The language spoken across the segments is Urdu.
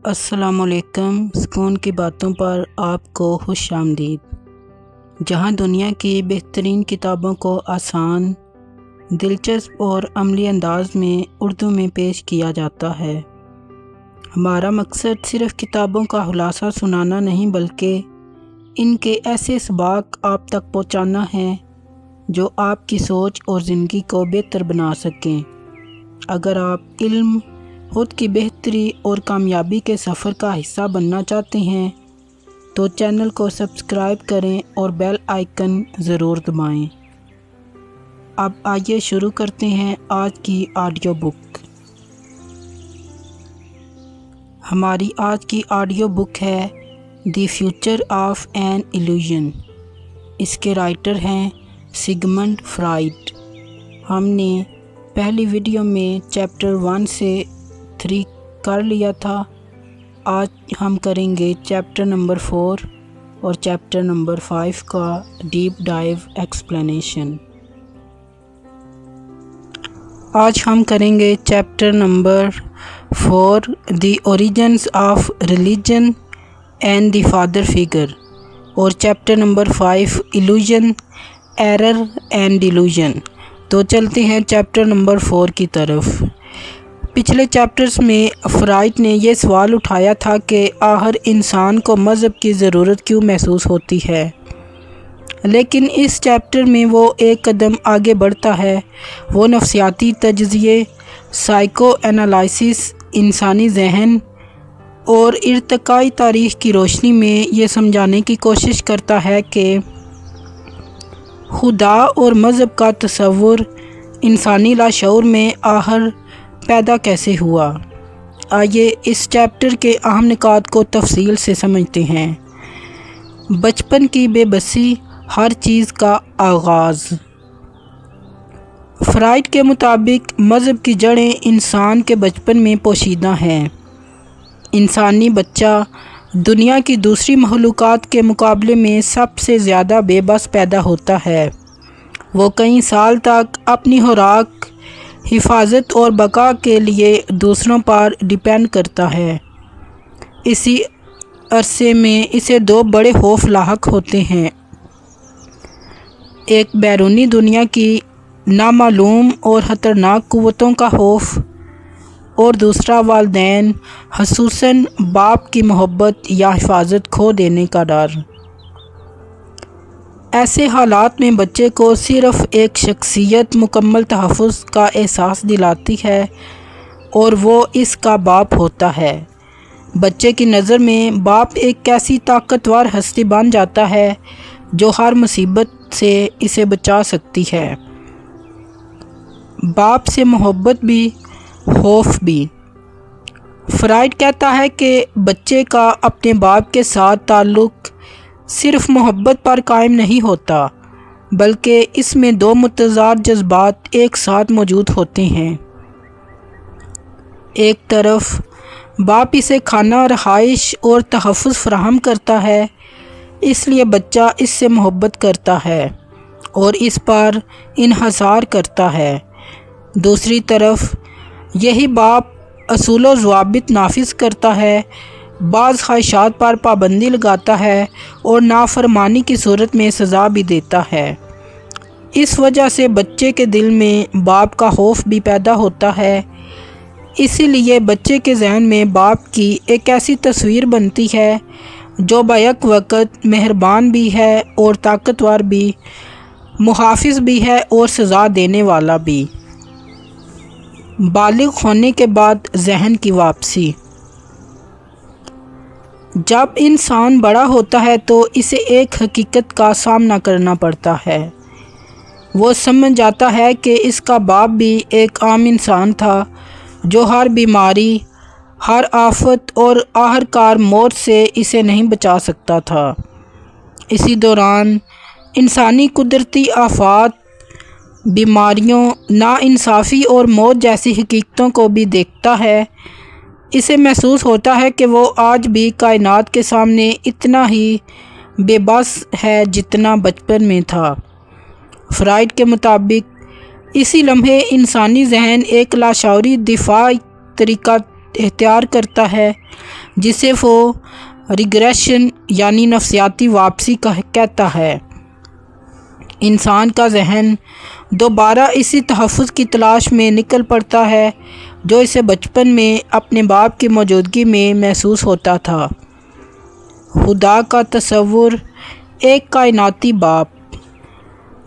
السلام علیکم۔ سکون کی باتوں پر آپ کو خوش آمدید، جہاں دنیا کی بہترین کتابوں کو آسان، دلچسپ اور عملی انداز میں اردو میں پیش کیا جاتا ہے۔ ہمارا مقصد صرف کتابوں کا خلاصہ سنانا نہیں بلکہ ان کے ایسے اسباق آپ تک پہنچانا ہے جو آپ کی سوچ اور زندگی کو بہتر بنا سکیں۔ اگر آپ علم، خود کی بہتری اور کامیابی کے سفر کا حصہ بننا چاہتے ہیں تو چینل کو سبسکرائب کریں اور بیل آئیکن ضرور دبائیں۔ اب آئیے شروع کرتے ہیں آج کی آڈیو بک۔ ہماری آج کی آڈیو بک ہے the future of an illusion. اس کے رائٹر ہیں سگمنڈ فرائڈ۔ ہم نے پہلی ویڈیو میں چیپٹر 1 سے 3 کر لیا تھا۔ آج ہم کریں گے چیپٹر نمبر 4 اور چیپٹر نمبر 5 کا ڈیپ ڈائیو ایکسپلینیشن۔ آج ہم کریں گے chapter number 4 the origins of religion and the father figure اور chapter number 5 illusion, error and delusion. تو چلتے ہیں چیپٹر نمبر 4 کی طرف۔ پچھلے چیپٹرز میں فرائڈ نے یہ سوال اٹھایا تھا کہ آخر انسان کو مذہب کی ضرورت کیوں محسوس ہوتی ہے، لیکن اس چیپٹر میں وہ ایک قدم آگے بڑھتا ہے۔ وہ نفسیاتی تجزیے، سائیکو انالائسس، انسانی ذہن اور ارتقائی تاریخ کی روشنی میں یہ سمجھانے کی کوشش کرتا ہے کہ خدا اور مذہب کا تصور انسانی لاشعور میں آخر پیدا کیسے ہوا۔ آئیے اس چیپٹر کے اہم نکات کو تفصیل سے سمجھتے ہیں۔ بچپن کی بے بسی، ہر چیز کا آغاز۔ فرائڈ کے مطابق مذہب کی جڑیں انسان کے بچپن میں پوشیدہ ہیں۔ انسانی بچہ دنیا کی دوسری مخلوقات کے مقابلے میں سب سے زیادہ بے بس پیدا ہوتا ہے۔ وہ کئی سال تک اپنی خوراک، حفاظت اور بقا کے لیے دوسروں پر ڈیپینڈ کرتا ہے۔ اسی عرصے میں اسے 2 بڑے خوف لاحق ہوتے ہیں، ایک بیرونی دنیا کی نامعلوم اور خطرناک قوتوں کا خوف اور دوسرا والدین، خصوصاً باپ کی محبت یا حفاظت کھو دینے کا ڈر۔ ایسے حالات میں بچے کو صرف ایک شخصیت مکمل تحفظ کا احساس دلاتی ہے اور وہ اس کا باپ ہوتا ہے۔ بچے کی نظر میں باپ ایک ایسی طاقتور ہستی بن جاتا ہے جو ہر مصیبت سے اسے بچا سکتی ہے۔ باپ سے محبت بھی، خوف بھی۔ فرائڈ کہتا ہے کہ بچے کا اپنے باپ کے ساتھ تعلق صرف محبت پر قائم نہیں ہوتا، بلکہ اس میں 2 متضاد جذبات ایک ساتھ موجود ہوتے ہیں۔ ایک طرف باپ اسے کھانا، رہائش اور تحفظ فراہم کرتا ہے، اس لیے بچہ اس سے محبت کرتا ہے اور اس پر انحصار کرتا ہے۔ دوسری طرف یہی باپ اصول و ضوابط نافذ کرتا ہے، بعض خواہشات پر پابندی لگاتا ہے اور نافرمانی کی صورت میں سزا بھی دیتا ہے۔ اس وجہ سے بچے کے دل میں باپ کا خوف بھی پیدا ہوتا ہے۔ اسی لیے بچے کے ذہن میں باپ کی ایک ایسی تصویر بنتی ہے جو بیک وقت مہربان بھی ہے اور طاقتور بھی، محافظ بھی ہے اور سزا دینے والا بھی۔ بالغ ہونے کے بعد ذہن کی واپسی۔ جب انسان بڑا ہوتا ہے تو اسے ایک حقیقت کا سامنا کرنا پڑتا ہے۔ وہ سمجھ جاتا ہے کہ اس کا باپ بھی ایک عام انسان تھا جو ہر بیماری، ہر آفت اور آخرکار موت سے اسے نہیں بچا سکتا تھا۔ اسی دوران انسانی قدرتی آفات، بیماریوں، ناانصافی اور موت جیسی حقیقتوں کو بھی دیکھتا ہے۔ اسے محسوس ہوتا ہے کہ وہ آج بھی کائنات کے سامنے اتنا ہی بے بس ہے جتنا بچپن میں تھا۔ فرائڈ کے مطابق اسی لمحے انسانی ذہن ایک لاشعوری دفاعی طریقہ اختیار کرتا ہے جسے وہ ریگریشن یعنی نفسیاتی واپسی کہتا ہے۔ انسان کا ذہن دوبارہ اسی تحفظ کی تلاش میں نکل پڑتا ہے جو اسے بچپن میں اپنے باپ کی موجودگی میں محسوس ہوتا تھا۔ خدا کا تصور، ایک کائناتی باپ۔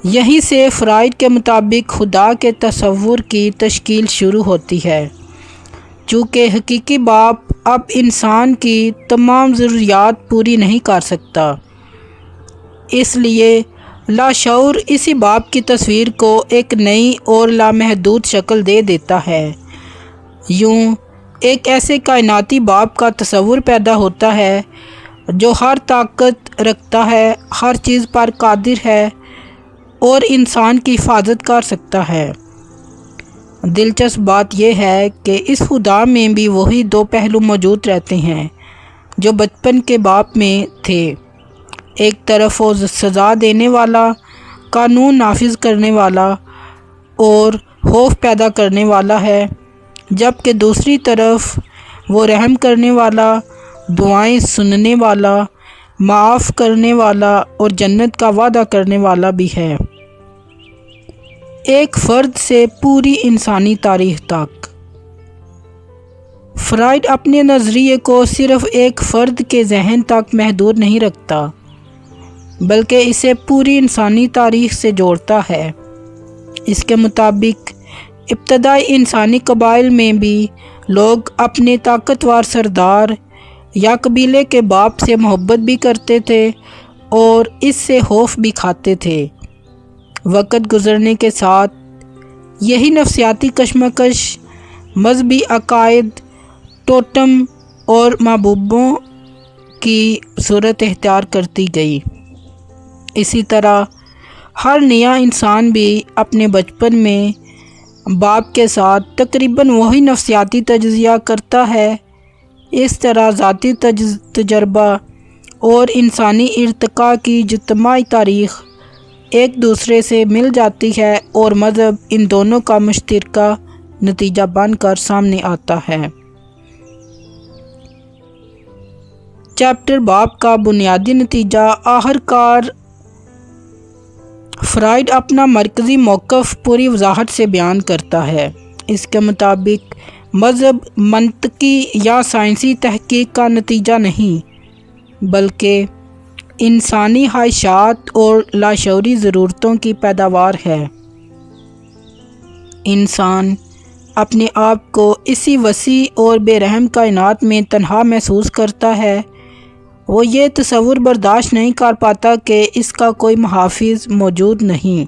یہیں سے فرائڈ کے مطابق خدا کے تصور کی تشکیل شروع ہوتی ہے۔ چونکہ حقیقی باپ اب انسان کی تمام ضروریات پوری نہیں کر سکتا، اس لیے لاشعور اسی باپ کی تصویر کو ایک نئی اور لامحدود شکل دے دیتا ہے۔ یوں ایک ایسے کائناتی باپ کا تصور پیدا ہوتا ہے جو ہر طاقت رکھتا ہے، ہر چیز پر قادر ہے اور انسان کی حفاظت کر سکتا ہے۔ دلچسپ بات یہ ہے کہ اس خدا میں بھی وہی دو پہلو موجود رہتے ہیں جو بچپن کے باپ میں تھے۔ ایک طرف وہ سزا دینے والا، قانون نافذ کرنے والا اور خوف پیدا کرنے والا ہے، جبکہ دوسری طرف وہ رحم کرنے والا، دعائیں سننے والا، معاف کرنے والا اور جنت کا وعدہ کرنے والا بھی ہے۔ ایک فرد سے پوری انسانی تاریخ تک۔ فرائڈ اپنے نظریے کو صرف ایک فرد کے ذہن تک محدود نہیں رکھتا، بلکہ اسے پوری انسانی تاریخ سے جوڑتا ہے۔ اس کے مطابق ابتدائی انسانی قبائل میں بھی لوگ اپنے طاقتور سردار یا قبیلے کے باپ سے محبت بھی کرتے تھے اور اس سے خوف بھی کھاتے تھے۔ وقت گزرنے کے ساتھ یہی نفسیاتی کشمکش مذہبی عقائد، ٹوٹم اور معبودوں کی صورت اختیار کرتی گئی۔ اسی طرح ہر نیا انسان بھی اپنے بچپن میں باپ کے ساتھ تقریباً وہی نفسیاتی تجزیہ کرتا ہے۔ اس طرح ذاتی تجربہ اور انسانی ارتقاء کی اجتماعی تاریخ ایک دوسرے سے مل جاتی ہے اور مذہب ان دونوں کا مشترکہ نتیجہ بن کر سامنے آتا ہے۔ چیپٹر باپ کا بنیادی نتیجہ۔ آخرکار فرائڈ اپنا مرکزی موقف پوری وضاحت سے بیان کرتا ہے۔ اس کے مطابق مذہب منطقی یا سائنسی تحقیق کا نتیجہ نہیں، بلکہ انسانی خواہشات اور لاشعوری ضرورتوں کی پیداوار ہے۔ انسان اپنے آپ کو اسی وسیع اور بے رحم کائنات میں تنہا محسوس کرتا ہے۔ وہ یہ تصور برداشت نہیں کر پاتا کہ اس کا کوئی محافظ موجود نہیں،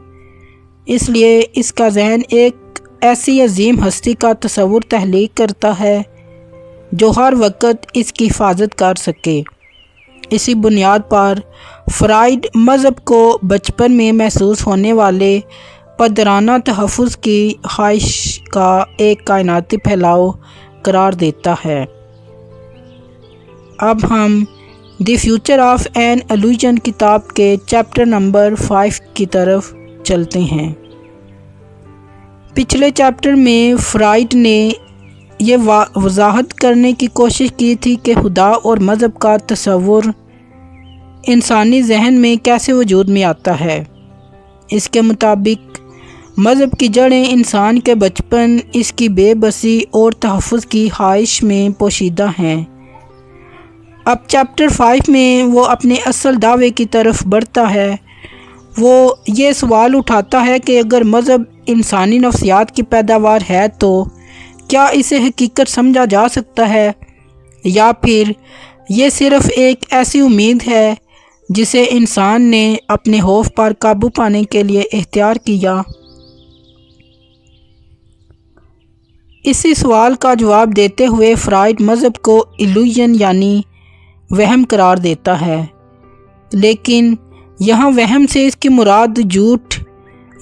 اس لیے اس کا ذہن ایک ایسی عظیم ہستی کا تصور تخلیق کرتا ہے جو ہر وقت اس کی حفاظت کر سکے۔ اسی بنیاد پر فرائڈ مذہب کو بچپن میں محسوس ہونے والے پدرانہ تحفظ کی خواہش کا ایک کائناتی پھیلاؤ قرار دیتا ہے۔ اب ہم the future of an illusion کتاب کے چیپٹر نمبر 5 کی طرف چلتے ہیں۔ پچھلے چیپٹر میں فرائڈ نے یہ وضاحت کرنے کی کوشش کی تھی کہ خدا اور مذہب کا تصور انسانی ذہن میں کیسے وجود میں آتا ہے۔ اس کے مطابق مذہب کی جڑیں انسان کے بچپن، اس کی بے بسی اور تحفظ کی خواہش میں پوشیدہ ہیں۔ اب چیپٹر 5 میں وہ اپنے اصل دعوے کی طرف بڑھتا ہے۔ وہ یہ سوال اٹھاتا ہے کہ اگر مذہب انسانی نفسیات کی پیداوار ہے تو کیا اسے حقیقت سمجھا جا سکتا ہے، یا پھر یہ صرف ایک ایسی امید ہے جسے انسان نے اپنے خوف پر قابو پانے کے لیے اختیار کیا۔ اسی سوال کا جواب دیتے ہوئے فرائڈ مذہب کو ایلوژن یعنی وہم قرار دیتا ہے، لیکن یہاں وہم سے اس کی مراد جھوٹ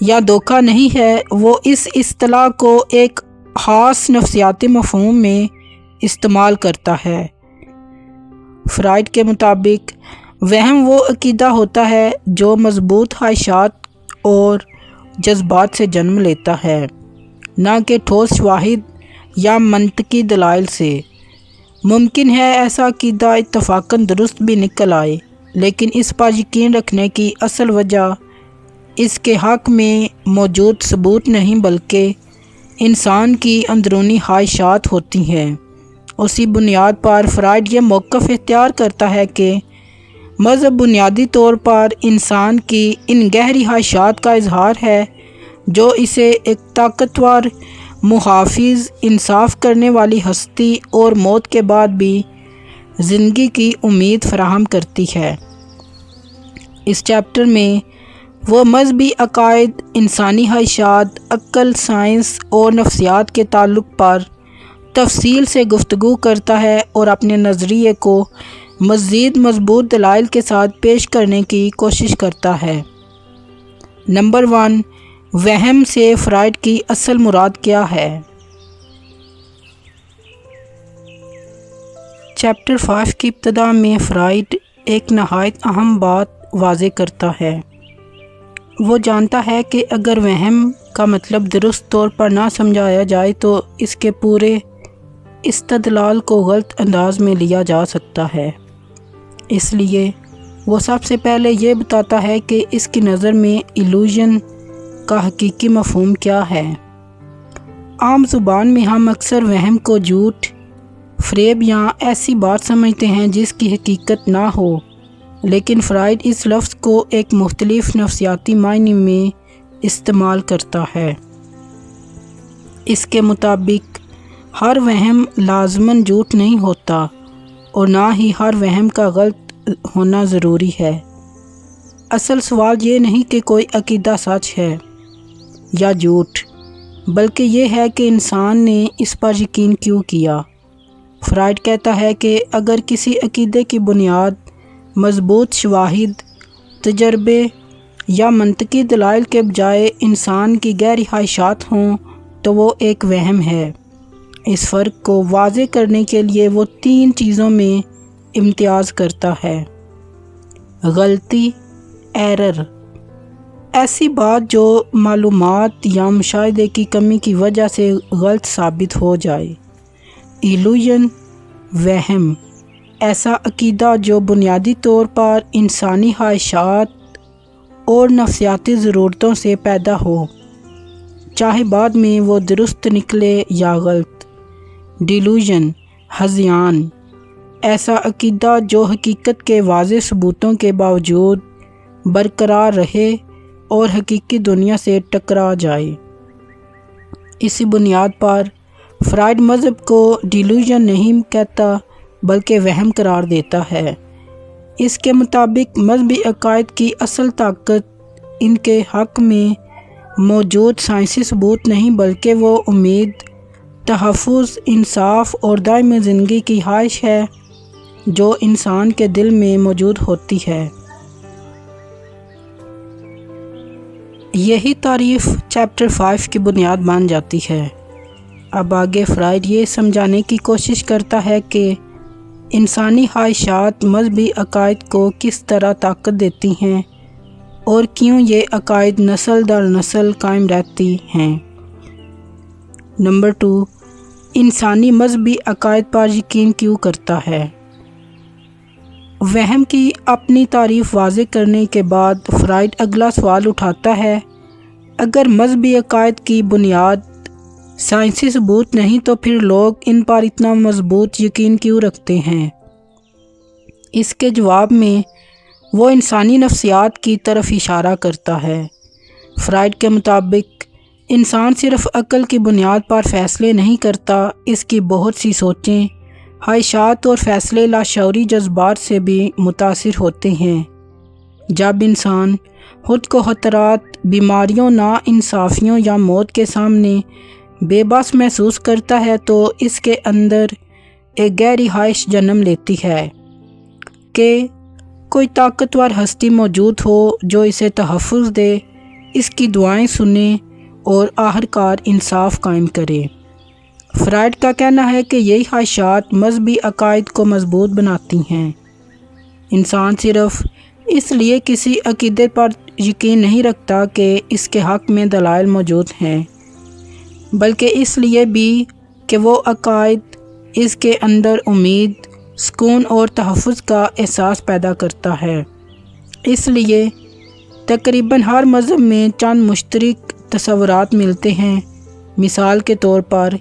یا دھوکہ نہیں ہے۔ وہ اس اصطلاح کو ایک خاص نفسیاتی مفہوم میں استعمال کرتا ہے۔ فرائڈ کے مطابق وہم وہ عقیدہ ہوتا ہے جو مضبوط خواہشات اور جذبات سے جنم لیتا ہے، نہ کہ ٹھوس شواہد یا منطقی دلائل سے۔ ممکن ہے ایسا عقیدہ اتفاقاً درست بھی نکل آئے، لیکن اس پر یقین رکھنے کی اصل وجہ اس کے حق میں موجود ثبوت نہیں بلکہ انسان کی اندرونی خواہشات ہوتی ہیں۔ اسی بنیاد پر فرائڈ یہ موقف اختیار کرتا ہے کہ مذہب بنیادی طور پر انسان کی ان گہری خواہشات کا اظہار ہے جو اسے ایک طاقتور، محافظ، انصاف کرنے والی ہستی اور موت کے بعد بھی زندگی کی امید فراہم کرتی ہے۔ اس چیپٹر میں وہ مذہبی عقائد، انسانی خواہشات، عقل، سائنس اور نفسیات کے تعلق پر تفصیل سے گفتگو کرتا ہے اور اپنے نظریے کو مزید مضبوط دلائل کے ساتھ پیش کرنے کی کوشش کرتا ہے۔ نمبر 1، وہم سے فرائڈ کی اصل مراد کیا ہے؟ چیپٹر 5 کی ابتدا میں فرائڈ ایک نہایت اہم بات واضح کرتا ہے۔ وہ جانتا ہے کہ اگر وہم کا مطلب درست طور پر نہ سمجھایا جائے تو اس کے پورے استدلال کو غلط انداز میں لیا جا سکتا ہے۔ اس لیے وہ سب سے پہلے یہ بتاتا ہے کہ اس کی نظر میں ایلوژن کا حقیقی مفہوم کیا ہے۔ عام زبان میں ہم اکثر وہم کو جھوٹ، فریب یا ایسی بات سمجھتے ہیں جس کی حقیقت نہ ہو، لیکن فرائڈ اس لفظ کو ایک مختلف نفسیاتی معنی میں استعمال کرتا ہے۔ اس کے مطابق ہر وہم لازماً جھوٹ نہیں ہوتا اور نہ ہی ہر وہم کا غلط ہونا ضروری ہے۔ اصل سوال یہ نہیں کہ کوئی عقیدہ سچ ہے یا جھوٹ، بلکہ یہ ہے کہ انسان نے اس پر یقین کیوں کیا۔ فرائڈ کہتا ہے کہ اگر کسی عقیدے کی بنیاد مضبوط شواہد، تجربے یا منطقی دلائل کے بجائے انسان کی گہری خواہشات ہوں تو وہ ایک وہم ہے۔ اس فرق کو واضح کرنے کے لیے وہ 3 چیزوں میں امتیاز کرتا ہے۔ غلطی، ایرر، ایسی بات جو معلومات یا مشاہدے کی کمی کی وجہ سے غلط ثابت ہو جائے۔ ایلوژن، وہم، ایسا عقیدہ جو بنیادی طور پر انسانی خواہشات اور نفسیاتی ضرورتوں سے پیدا ہو، چاہے بعد میں وہ درست نکلے یا غلط۔ ڈیلوژن، ہذیان، ایسا عقیدہ جو حقیقت کے واضح ثبوتوں کے باوجود برقرار رہے اور حقیقی دنیا سے ٹکرا جائے۔ اسی بنیاد پر فرائڈ مذہب کو ڈیلوژن نہیں کہتا بلکہ وہم قرار دیتا ہے۔ اس کے مطابق مذہبی عقائد کی اصل طاقت ان کے حق میں موجود سائنسی ثبوت نہیں بلکہ وہ امید، تحفظ، انصاف اور دائمی زندگی کی خواہش ہے جو انسان کے دل میں موجود ہوتی ہے۔ یہی تعریف چیپٹر 5 کی بنیاد بن جاتی ہے۔ اب آگے فرائڈ یہ سمجھانے کی کوشش کرتا ہے کہ انسانی خواہشات مذہبی عقائد کو کس طرح طاقت دیتی ہیں اور کیوں یہ عقائد نسل در نسل قائم رہتی ہیں۔ نمبر 2، انسانی مذہبی عقائد پر یقین کیوں کرتا ہے؟ وہم کی اپنی تعریف واضح کرنے کے بعد فرائڈ اگلا سوال اٹھاتا ہے، اگر مذہبی عقائد کی بنیاد سائنسی ثبوت نہیں تو پھر لوگ ان پر اتنا مضبوط یقین کیوں رکھتے ہیں؟ اس کے جواب میں وہ انسانی نفسیات کی طرف اشارہ کرتا ہے۔ فرائڈ کے مطابق انسان صرف عقل کی بنیاد پر فیصلے نہیں کرتا، اس کی بہت سی سوچیں، خواہشات اور فیصلے لاشعوری جذبات سے بھی متاثر ہوتے ہیں۔ جب انسان خود کو خطرات، بیماریوں، ناانصافیوں یا موت کے سامنے بے بس محسوس کرتا ہے تو اس کے اندر ایک گہری خواہش جنم لیتی ہے کہ کوئی طاقتور ہستی موجود ہو جو اسے تحفظ دے، اس کی دعائیں سنے اور آخرکار انصاف قائم کرے۔ فرائڈ کا کہنا ہے کہ یہی خواہشات مذہبی عقائد کو مضبوط بناتی ہیں۔ انسان صرف اس لیے کسی عقیدے پر یقین نہیں رکھتا کہ اس کے حق میں دلائل موجود ہیں، بلکہ اس لیے بھی کہ وہ عقائد اس کے اندر امید، سکون اور تحفظ کا احساس پیدا کرتا ہے۔ اس لیے تقریباً ہر مذہب میں چند مشترک تصورات ملتے ہیں۔ مثال کے طور پر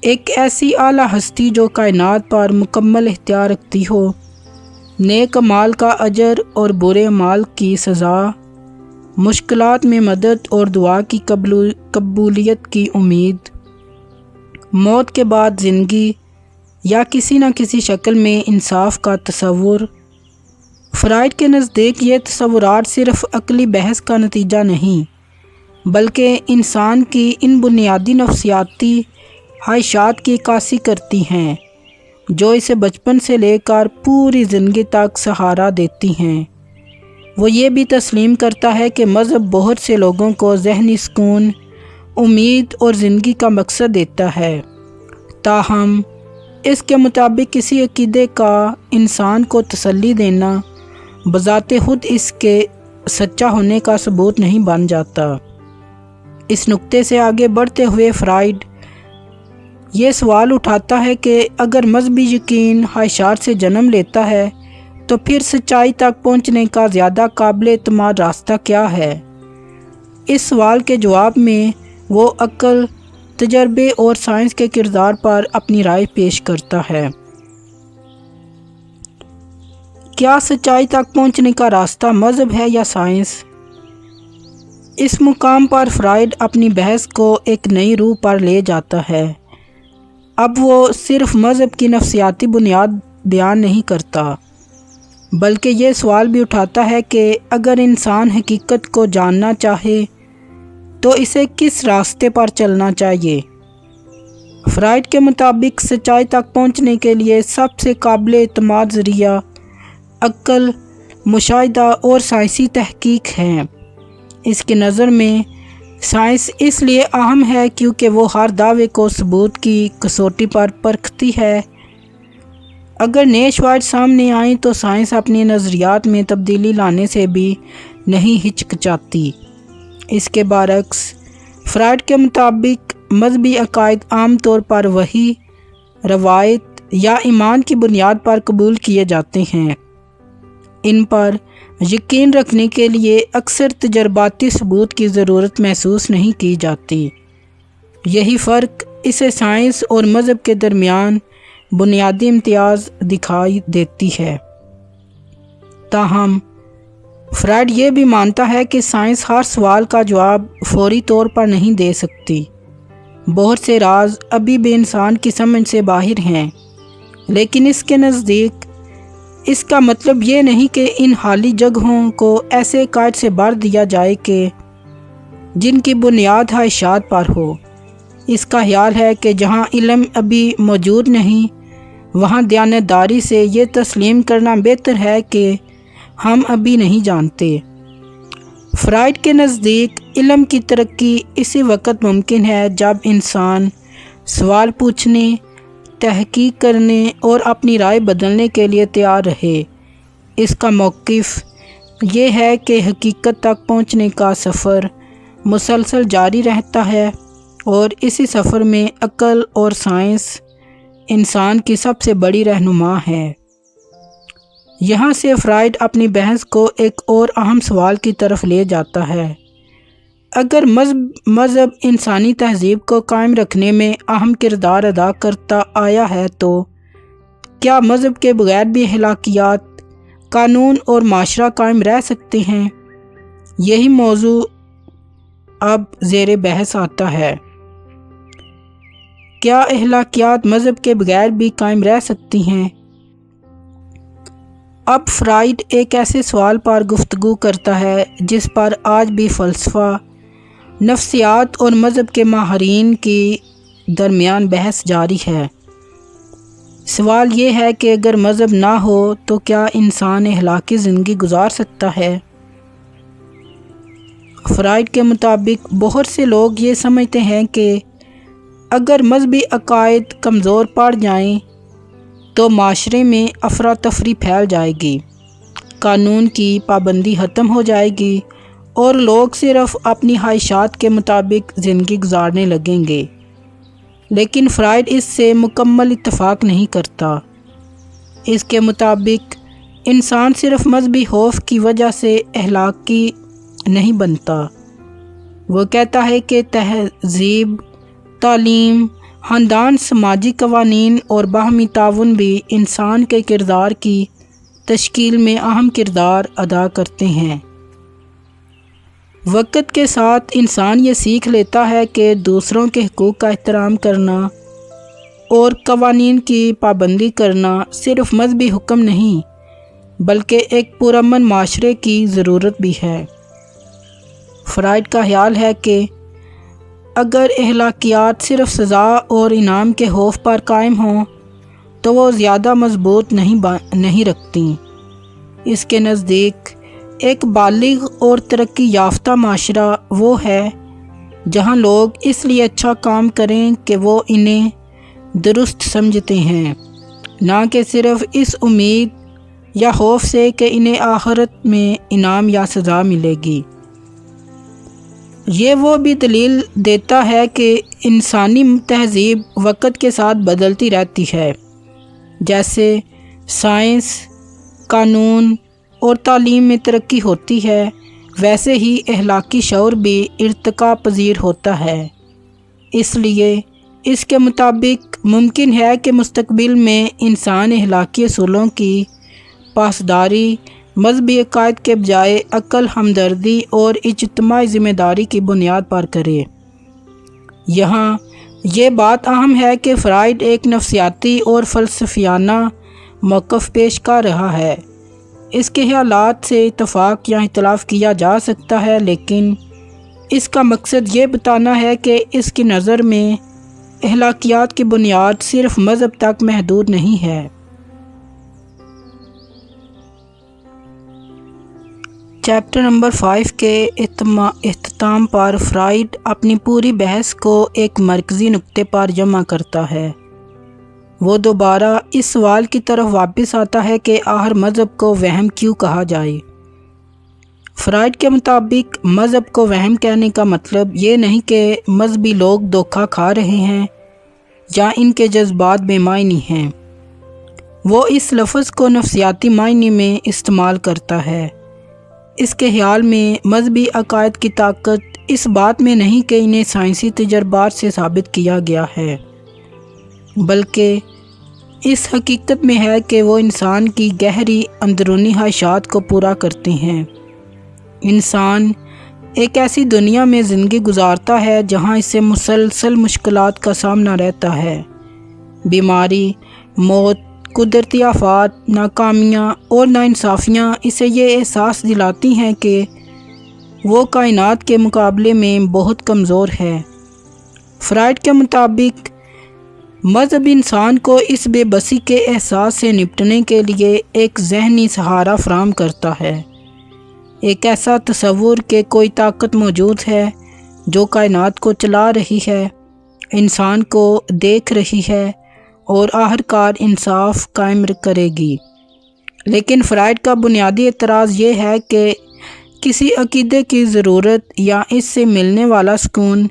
ایک ایسی اعلیٰ ہستی جو کائنات پر مکمل اختیار رکھتی ہو، نیک اعمال کا اجر اور برے اعمال کی سزا، مشکلات میں مدد اور دعا کی قبولیت کی امید، موت کے بعد زندگی یا کسی نہ کسی شکل میں انصاف کا تصور۔ فرائڈ کے نزدیک یہ تصورات صرف عقلی بحث کا نتیجہ نہیں، بلکہ انسان کی ان بنیادی نفسیاتی خواہشات کی عکاسی کرتی ہیں جو اسے بچپن سے لے کر پوری زندگی تک سہارا دیتی ہیں۔ وہ یہ بھی تسلیم کرتا ہے کہ مذہب بہت سے لوگوں کو ذہنی سکون، امید اور زندگی کا مقصد دیتا ہے، تاہم اس کے مطابق کسی عقیدے کا انسان کو تسلی دینا بذات خود اس کے سچا ہونے کا ثبوت نہیں بن جاتا۔ اس نقطے سے آگے بڑھتے ہوئے فرائڈ یہ سوال اٹھاتا ہے کہ اگر مذہبی یقین خواہشات سے جنم لیتا ہے تو پھر سچائی تک پہنچنے کا زیادہ قابل اعتماد راستہ کیا ہے؟ اس سوال کے جواب میں وہ عقل، تجربے اور سائنس کے کردار پر اپنی رائے پیش کرتا ہے۔ کیا سچائی تک پہنچنے کا راستہ مذہب ہے یا سائنس؟ اس مقام پر فرائڈ اپنی بحث کو ایک نئی روح پر لے جاتا ہے۔ اب وہ صرف مذہب کی نفسیاتی بنیاد بیان نہیں کرتا، بلکہ یہ سوال بھی اٹھاتا ہے کہ اگر انسان حقیقت کو جاننا چاہے تو اسے کس راستے پر چلنا چاہیے۔ فرائڈ کے مطابق سچائی تک پہنچنے کے لیے سب سے قابل اعتماد ذریعہ عقل، مشاہدہ اور سائنسی تحقیق ہے۔ اس کی نظر میں سائنس اس لیے اہم ہے کیونکہ وہ ہر دعوے کو ثبوت کی کسوٹی پر پرکھتی ہے۔ اگر نئے شواہد سامنے آئیں تو سائنس اپنے نظریات میں تبدیلی لانے سے بھی نہیں ہچکچاتی۔ اس کے برعکس فرائڈ کے مطابق مذہبی عقائد عام طور پر وحی، روایت یا ایمان کی بنیاد پر قبول کیے جاتے ہیں۔ ان پر یقین رکھنے کے لیے اکثر تجرباتی ثبوت کی ضرورت محسوس نہیں کی جاتی۔ یہی فرق اسے سائنس اور مذہب کے درمیان بنیادی امتیاز دکھائی دیتی ہے۔ تاہم فرائڈ یہ بھی مانتا ہے کہ سائنس ہر سوال کا جواب فوری طور پر نہیں دے سکتی۔ بہت سے راز ابھی بھی انسان کی سمجھ سے باہر ہیں، لیکن اس کے نزدیک اس کا مطلب یہ نہیں کہ ان حالی جگہوں کو ایسے عقائد سے بھر دیا جائے کہ جن کی بنیاد خواہشات پر ہو۔ اس کا خیال ہے کہ جہاں علم ابھی موجود نہیں، وہاں دیانتداری سے یہ تسلیم کرنا بہتر ہے کہ ہم ابھی نہیں جانتے۔ فرائڈ کے نزدیک علم کی ترقی اسی وقت ممکن ہے جب انسان سوال پوچھنے، تحقیق کرنے اور اپنی رائے بدلنے کے لیے تیار رہے۔ اس کا موقف یہ ہے کہ حقیقت تک پہنچنے کا سفر مسلسل جاری رہتا ہے اور اسی سفر میں عقل اور سائنس انسان کی سب سے بڑی رہنما ہے۔ یہاں سے فرائڈ اپنی بحث کو ایک اور اہم سوال کی طرف لے جاتا ہے۔ اگر مذہب انسانی تہذیب کو قائم رکھنے میں اہم کردار ادا کرتا آیا ہے تو کیا مذہب کے بغیر بھی اخلاقیات، قانون اور معاشرہ قائم رہ سکتے ہیں؟ یہی موضوع اب زیر بحث آتا ہے۔ کیا اخلاقیات مذہب کے بغیر بھی قائم رہ سکتی ہیں؟ اب فرائڈ ایک ایسے سوال پر گفتگو کرتا ہے جس پر آج بھی فلسفہ، نفسیات اور مذہب کے ماہرین کی درمیان بحث جاری ہے۔ سوال یہ ہے کہ اگر مذہب نہ ہو تو کیا انسان اخلاقی زندگی گزار سکتا ہے؟ فرائڈ کے مطابق بہت سے لوگ یہ سمجھتے ہیں کہ اگر مذہبی عقائد کمزور پڑ جائیں تو معاشرے میں افراتفری پھیل جائے گی، قانون کی پابندی ختم ہو جائے گی اور لوگ صرف اپنی خواہشات کے مطابق زندگی گزارنے لگیں گے۔ لیکن فرائڈ اس سے مکمل اتفاق نہیں کرتا۔ اس کے مطابق انسان صرف مذہبی خوف کی وجہ سے اخلاقی نہیں بنتا۔ وہ کہتا ہے کہ تہذیب، تعلیم، خاندان، سماجی قوانین اور باہمی تعاون بھی انسان کے کردار کی تشکیل میں اہم کردار ادا کرتے ہیں۔ وقت کے ساتھ انسان یہ سیکھ لیتا ہے کہ دوسروں کے حقوق کا احترام کرنا اور قوانین کی پابندی کرنا صرف مذہبی حکم نہیں بلکہ ایک پرامن معاشرے کی ضرورت بھی ہے۔ فرائڈ کا خیال ہے کہ اگر اخلاقیات صرف سزا اور انعام کے خوف پر قائم ہوں تو وہ زیادہ مضبوط نہیں رکھتی۔ اس کے نزدیک ایک بالغ اور ترقی یافتہ معاشرہ وہ ہے جہاں لوگ اس لیے اچھا کام کریں کہ وہ انہیں درست سمجھتے ہیں، نہ کہ صرف اس امید یا خوف سے کہ انہیں آخرت میں انعام یا سزا ملے گی۔ یہ وہ بھی دلیل دیتا ہے کہ انسانی تہذیب وقت کے ساتھ بدلتی رہتی ہے۔ جیسے سائنس، قانون اور تعلیم میں ترقی ہوتی ہے، ویسے ہی اخلاقی شعور بھی ارتقا پذیر ہوتا ہے۔ اس لیے اس کے مطابق ممکن ہے کہ مستقبل میں انسان اخلاقی اصولوں کی پاسداری مذہبی عقائد کے بجائے عقل، ہمدردی اور اجتماعی ذمہ داری کی بنیاد پر کرے۔ یہاں یہ بات اہم ہے کہ فرائڈ ایک نفسیاتی اور فلسفیانہ موقف پیش کر رہا ہے۔ اس کے خیالات سے اتفاق یا اختلاف کیا جا سکتا ہے، لیکن اس کا مقصد یہ بتانا ہے کہ اس کی نظر میں اخلاقیات کی بنیاد صرف مذہب تک محدود نہیں ہے۔ چیپٹر نمبر 5 کے اختتام پر فرائڈ اپنی پوری بحث کو ایک مرکزی نقطے پر جمع کرتا ہے۔ وہ دوبارہ اس سوال کی طرف واپس آتا ہے کہ آخر مذہب کو وہم کیوں کہا جائے۔ فرائڈ کے مطابق مذہب کو وہم کہنے کا مطلب یہ نہیں کہ مذہبی لوگ دھوکہ کھا رہے ہیں یا ان کے جذبات بے معنی ہیں۔ وہ اس لفظ کو نفسیاتی معنی میں استعمال کرتا ہے۔ اس کے خیال میں مذہبی عقائد کی طاقت اس بات میں نہیں کہ انہیں سائنسی تجربات سے ثابت کیا گیا ہے، بلکہ اس حقیقت میں ہے کہ وہ انسان کی گہری اندرونی خواہشات کو پورا کرتے ہیں۔ انسان ایک ایسی دنیا میں زندگی گزارتا ہے جہاں اسے مسلسل مشکلات کا سامنا رہتا ہے۔ بیماری، موت، قدرتی آفات، ناکامیاں اور ناانصافیاں اسے یہ احساس دلاتی ہیں کہ وہ کائنات کے مقابلے میں بہت کمزور ہے۔ فرائڈ کے مطابق مذہب انسان کو اس بے بسی کے احساس سے نپٹنے کے لیے ایک ذہنی سہارا فراہم کرتا ہے، ایک ایسا تصور کہ کوئی طاقت موجود ہے جو کائنات کو چلا رہی ہے، انسان کو دیکھ رہی ہے اور آخرکار انصاف قائم کرے گی۔ لیکن فرائڈ کا بنیادی اعتراض یہ ہے کہ کسی عقیدے کی ضرورت یا اس سے ملنے والا سکون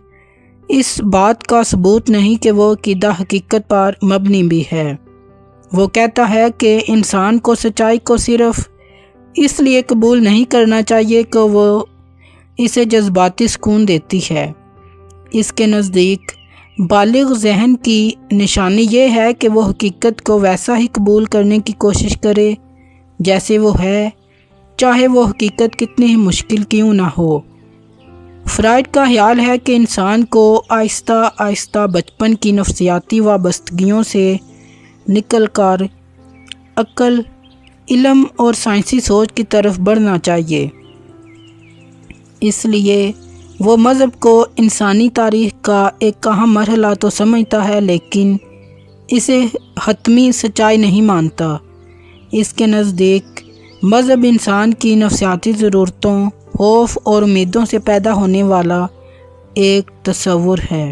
اس بات کا ثبوت نہیں کہ وہ عقیدہ حقیقت پر مبنی بھی ہے۔ وہ کہتا ہے کہ انسان کو سچائی کو صرف اس لیے قبول نہیں کرنا چاہیے کہ وہ اسے جذباتی سکون دیتی ہے۔ اس کے نزدیک بالغ ذہن کی نشانی یہ ہے کہ وہ حقیقت کو ویسا ہی قبول کرنے کی کوشش کرے جیسے وہ ہے، چاہے وہ حقیقت کتنی ہی مشکل کیوں نہ ہو۔ فرائڈ کا خیال ہے کہ انسان کو آہستہ آہستہ بچپن کی نفسیاتی وابستگیوں سے نکل کر عقل، علم اور سائنسی سوچ کی طرف بڑھنا چاہیے۔ اس لیے وہ مذہب کو انسانی تاریخ کا ایک اہم مرحلہ تو سمجھتا ہے، لیکن اسے حتمی سچائی نہیں مانتا۔ اس کے نزدیک مذہب انسان کی نفسیاتی ضرورتوں، خوف اور امیدوں سے پیدا ہونے والا ایک تصور ہے۔